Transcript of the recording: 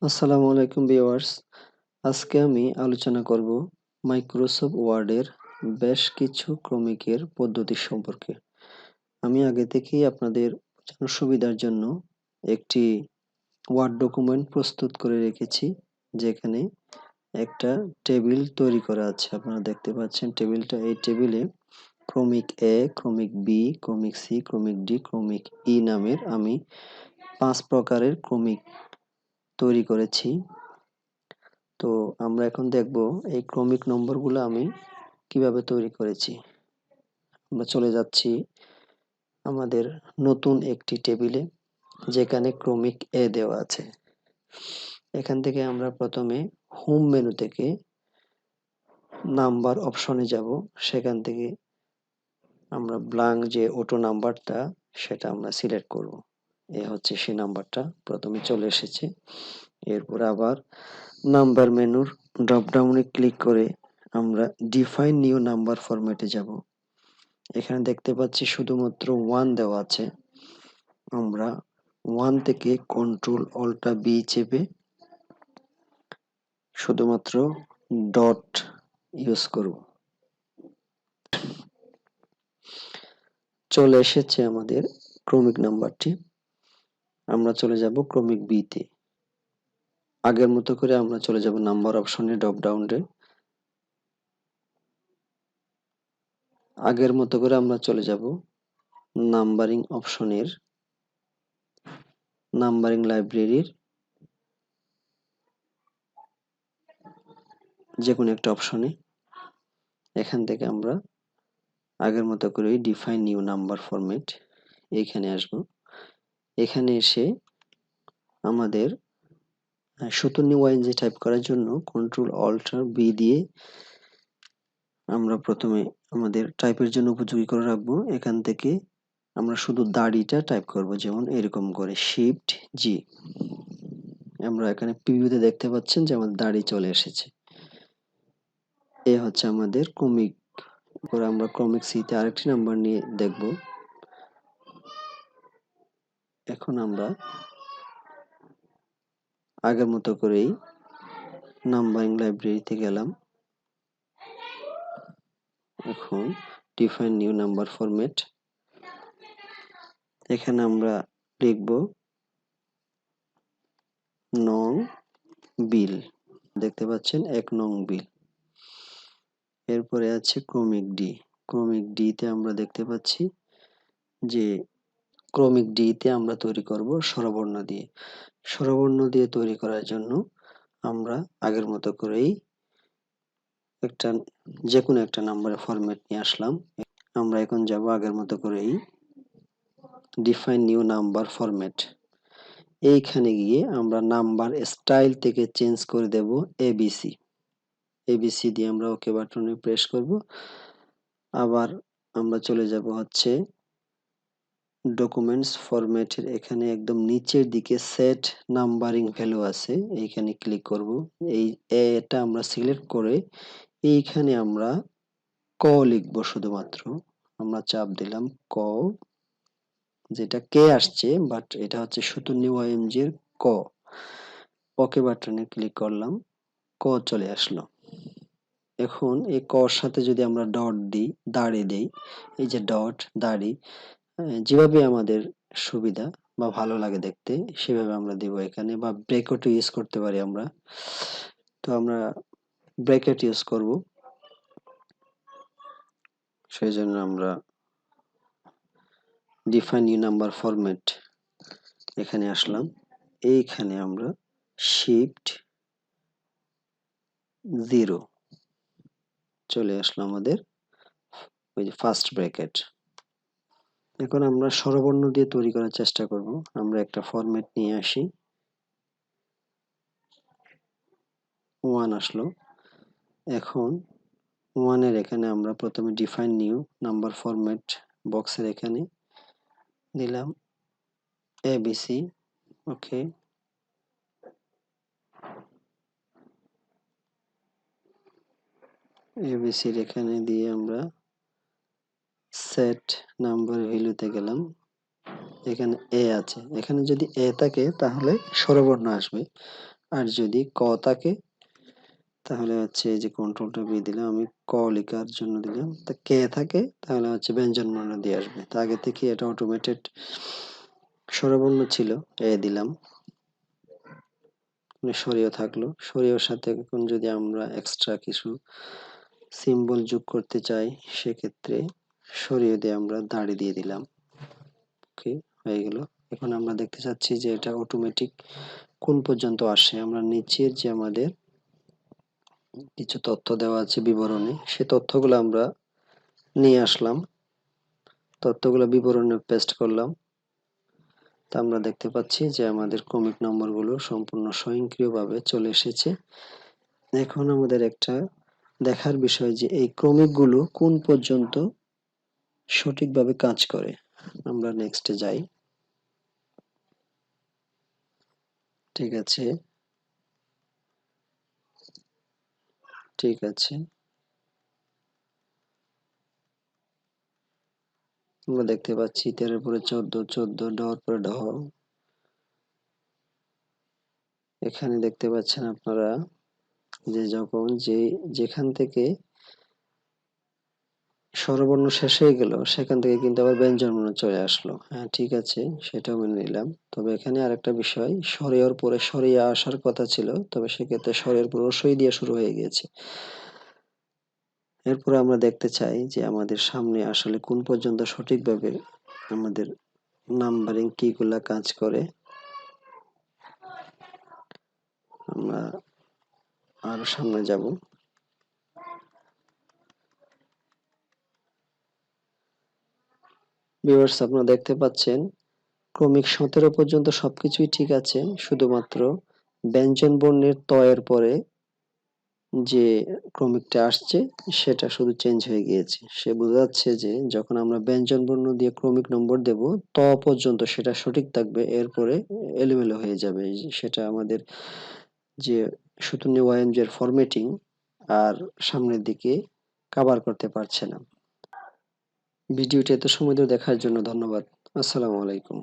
আসসালামু আলাইকুম ভিউয়ার্স। আজকে আমি আলোচনা করব মাইক্রোসফট ওয়ার্ডের বেশ কিছু ক্রমিকের পদ্ধতি সম্পর্কে। আমি আগে থেকেই আপনাদের বোঝানোর সুবিধার জন্য একটি ওয়ার্ড ডকুমেন্ট প্রস্তুত করে রেখেছি, যেখানে একটা টেবিল তৈরি করা আছে। আপনারা দেখতে পাচ্ছেন টেবিলটা। এই টেবিলে ক্রমিক এ, ক্রমিক বি, ক্রমিক সি, ক্রমিক ডি, ক্রমিক ই নামের আমি 5 প্রকারের ক্রমিক তৈরি করেছি। তো আমরা এখন দেখব এই ক্রমিক নম্বরগুলো আমি কিভাবে তৈরি করেছি। আমরা চলে যাচ্ছি আমাদের নতুন একটি টেবিলে, যেখানে ক্রমিক এ দেওয়া আছে। এখান থেকে আমরা প্রথমে হোম মেনু থেকে নাম্বার অপশনে যাব। সেখান থেকে আমরা ব্ল্যাঙ্ক যে অটো নাম্বারটা, সেটা আমরা সিলেক্ট করব। এ হচ্ছে সেই নাম্বারটা প্রথমে চলে এসেছে। এরপর আবার নাম্বার মেনুর ড্রপ ডাউনে ক্লিক করে আমরা ডিফাইন নিউ নাম্বার ফরম্যাটে যাব। এখানে দেখতে পাচ্ছি শুধুমাত্র 1 দেওয়া আছে। আমরা 1 থেকে কন্ট্রোল অল্টা বি চেপে শুধুমাত্র ডট ইউজ করব। চলে এসেছে আমাদের ক্রমিক নাম্বারটি। আমরা চলে যাব ক্রমিক বি তে। আগের মতো করে আমরা চলে যাব নাম্বার অপশনে ড্রপ ডাউনে। আগের মতো করে আমরা চলে যাব নাম্বারিং অপশনের নাম্বারিং লাইব্রেরির যে কোনো একটা অপশনে। এখান থেকে আমরা আগের মতো করে ডিফাইন নিউ নাম্বার ফরম্যাট এইখানে আসব। এখানে এসে আমাদের সুতনি ওয়াইজ টাইপ করার জন্য কন্ট্রোল অল্ট বি দিয়ে আমরা প্রথমে আমাদের টাইপের জন্য উপযোগী করে রাখবো। এখান থেকে আমরা শুধু দাড়িটা টাইপ করব, যেমন এরকম করে শিফট জি। আমরা এখানে প্রিভিউতে দেখতে পাচ্ছেন যে আমাদের দাড়ি চলে এসেছে। এ হচ্ছে আমাদের ক্রমিক। এরপর আমরা ক্রমিক সি তে আরেকটি নাম্বার নিয়ে দেখব। এখন আমরা আগের মতো করেই নাম্বারিং লাইব্রেরিতে গেলাম। এখন ডিফাইন নিউ নাম্বার ফরম্যাট। এখানে আমরা লিখব নং বিল। দেখতে পাচ্ছেন 1 নং বিল। এরপরে আছে ক্রমিক ডি। ক্রমিক ডি তে আমরা দেখতে পাচ্ছি যে ক্রমিক ডি তে আমরা তৈরি করব স্বরবর্ণ দিয়ে। স্বরবর্ণ দিয়ে তৈরি করার জন্য আমরা আগের মতো করেই একটা যে কোনো একটা নাম্বারের ফরম্যাট নিয়ে আসলাম। আমরা এখন যাব আগের মতো করেই ডিফাইন নিউ নাম্বার ফরম্যাট। এইখানে গিয়ে আমরা নাম্বার স্টাইল থেকে চেঞ্জ করে দেব এবিসি। এবিসি দিয়ে আমরা ওকে বাটনে প্রেস করব। আবার আমরা চলে যাব হচ্ছে ডকুমেন্টস ফরম্যাটের এখানে একদম নিচের দিকে সেট নাম্বারিং ভ্যালু আছে, এইখানে ক্লিক করব। এই এটা আমরা সিলেক্ট করে এইখানে আমরা ক লিখব শুধুমাত্র। আমরা চাপ দিলাম ক, যেটা কে আসছে বাট এটা হচ্ছে সুতুনি ওয়াইএমজি এর ক। ওকে বাটনে ক্লিক করলাম, ক চলে আসলো। এখন এই কর সাথে যদি আমরা ডট দিই, দাড়ি দেই, এই যে ডট দাড়ি, যেভাবে আমাদের সুবিধা বা ভালো লাগে দেখতে সেভাবে আমরা দিব এখানে, বা ব্রেকেট ইউজ করতে পারি আমরা। তো আমরা ব্রেকেট ইউজ করব, সেই জন্য আমরা ডিফাইন নিউ নাম্বার ফরম্যাট এখানে আসলাম। এইখানে আমরা শিফট 0 চলে আসলো আমাদের ওই যে ফার্স্ট ব্র্যাকেট। এখন আমরা স্বরবর্ণ দিয়ে তৈরি করার চেষ্টা করব। আমরা একটা ফরম্যাট নিয়ে আসি। 1 আসলো। এখন 1 এর এখানে আমরা প্রথমে ডিফাইন নিউ নাম্বার ফরম্যাট বক্সের এখানে দিলাম এবিসি। ওকে, এবিসির এখানে দিয়ে আমরা সেট নাম্বার ভ্যালুতে গেলাম। এখানে এ আছে, এখানে যদি এ থাকে তাহলে স্বরবর্ণ আসবে, আর যদি ক থাকে তাহলে হচ্ছে এই যে কন্ট্রোলটা বি দিলাম, আমি ক লেখার জন্য দিলাম। তা কে থাকে তাহলে হচ্ছে ব্যঞ্জন বর্ণ দিয়ে আসবে। তা আগে থেকে এটা অটোমেটেড স্বরবর্ণ ছিল, এ দিলাম, সরিয়ে থাকলো। সরিয়ের সাথে এখন যদি আমরা এক্সট্রা কিছু সিম্বল যোগ করতে চাই সেক্ষেত্রে সরিয়ে দিয়ে আমরা দাড়ি দিয়ে দিলাম। ওকে, হয়ে গেল। এখন আমরা দেখতে চাচ্ছি যে এটা অটোমেটিক কোন পর্যন্ত আসে। আমরা নিচের যে আমাদের কিছু তথ্য দেওয়া আছে বিবরণে, সে তথ্যগুলো আমরা নিয়ে আসলাম, তথ্যগুলো বিবরণে পেস্ট করলাম। তা আমরা দেখতে পাচ্ছি যে আমাদের ক্রমিক নম্বরগুলো সম্পূর্ণ স্বয়ংক্রিয়ভাবে চলে এসেছে। এখন আমাদের একটা দেখার বিষয় যে এই ক্রমিকগুলো কোন পর্যন্ত সঠিকভাবে কাজ করে। আমরা নেক্সটে যাই। ঠিক আছে, ঠিক আছে। আমরা দেখতে পাচ্ছি 13 পরে 14, 14 ডর পরে ঢ। এখানে দেখতে পাচ্ছেন আপনারা যে যখন যেখান থেকে স্বরবর্ণ শেষ হয়ে গেল সেখান থেকে কিন্তু আবার ব্যঞ্জনবর্ণ চলে আসলো। হ্যাঁ, ঠিক আছে, সেটাও মেনে নিলাম। তবে এখানে আরেকটা বিষয়, স্বরের পরে সরিয়ে আসার কথা ছিল, তবে সেক্ষেত্রে স্বরের পর রসই দিয়ে শুরু হয়ে গিয়েছে। এরপরে আমরা দেখতে চাই যে আমাদের সামনে আসলে কোন পর্যন্ত সঠিকভাবে আমাদের নাম্বারিং কিগুলা কাজ করে। আমরা আরো সামনে যাব। ভিউয়ার্স, আপনারা দেখতে পাচ্ছেন ক্রমিক 17 পর্যন্ত সবকিছুই ঠিক আছে, শুধুমাত্র ব্যঞ্জন বর্ণের ত এর পরে যে ক্রমিকটা আসছে সেটা শুধু চেঞ্জ হয়ে গিয়েছে। সে বোঝা যাচ্ছে যে যখন আমরা ব্যঞ্জন বর্ণ দিয়ে ক্রমিক নম্বর দেব ত পর্যন্ত সেটা সঠিক থাকবে, এরপরে এলোমেলো হয়ে যাবে। সেটা আমাদের যে সুতুনি ওয়াইএমজি এর ফরম্যাটিং আর সামনের দিকে কভার করতে পারছে না। ভিডিওটি এত সময় ধরে দেখার জন্য ধন্যবাদ। আসসালামু আলাইকুম।